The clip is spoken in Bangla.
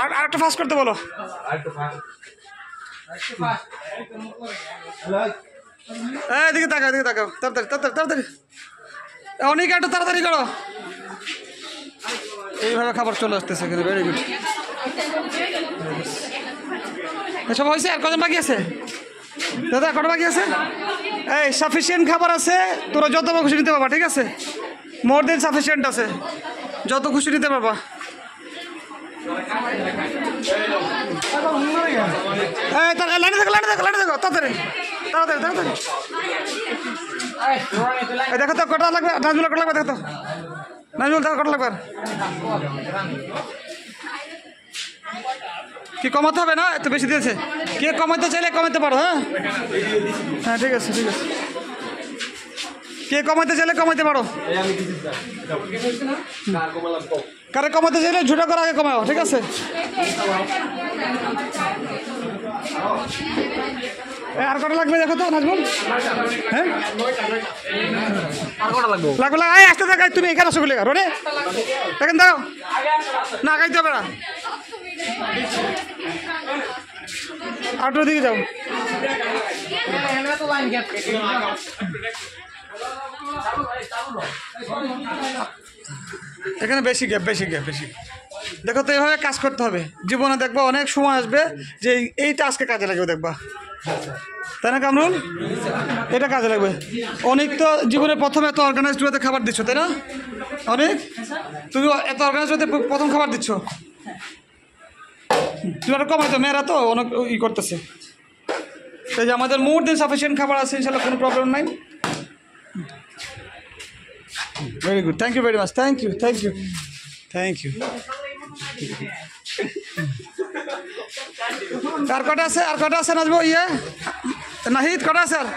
আর একটা ফাস্ট করতে বলো। এদিকে তাকাও, এদিকে তাকাও, তাড়াতাড়ি তাড়াতাড়ি তাড়াতাড়ি, অনেক একটু তাড়াতাড়ি করো। এইভাবে খাবার চলে আসতেছে এখানে। Very good. এসব হয়েছে? আর কজন বাকি আছে দাদা? কটা বাকি আছে? এই সাফিসিয়েন্ট খাবার আছে, তোরা যত খুশি নিতে পারবা, ঠিক আছে? মোর দেন সাফিসিয়েন্ট আছে, যত খুশি নিতে পারবা। এই লাইনে দেখো, লাইনে দেখো, লাইনে দেখো, তাড়াতাড়ি তাড়াতাড়ি তাড়াতাড়ি। এই দেখো তো কটা লাগবে, নাজমুল কটা লাগবে দেখো তো, নাজমুল দেখো কটা লাগবে। কি কমাতে হবে না? এত বেশি দিয়েছে। কে কমাতে চাইলে কমাতে পারো। হ্যাঁ হ্যাঁ ঠিক আছে ঠিক আছে। কে কমাতে চাইলে কমাতে পারো। কারে কমাতে চাইলে ঝুটা করে আগে কমাও, ঠিক আছে? আর কটা লাগবে দেখো তো নাজমুল। হ্যাঁ লাগবে লাগবে। আসতে দেখাই, তুমি এখানে আসো বলে রে, দেখেন দাও না, খাইতে হবে না। আউটোর দিকে যাও। এখানে বেশি গ্যাপ, বেশি গ্যাপ, বেশি। দেখো তো এইভাবে কাজ করতে হবে। জীবনে দেখবা অনেক সময় আসবে যে এইটা আজকে কাজে লাগবে, দেখবা, তাই না কামরুল? এটা কাজে লাগবে। অনেক তো জীবনে প্রথমে এত অর্গানাইজড ওয়েতে খাবার দিচ্ছ, তাই না? অনেক তুমি এত অর্গানাইজড ওয়েতে প্রথম খাবার দিচ্ছ। তুমি একটা কমাইতো, মেয়েরা তো অনেক ই করতেছে। তাই যে আমাদের মোর দেন সাফিসিয়েন্ট খাবার আছে, ইনশাল্লাহ কোনো প্রবলেম নাই। Very good, thank you very much, thank you thank you thank you. আর কটা আছে? আর কটা আছে নাচবো? ইয়ে নাহিদ কটা আছে? আর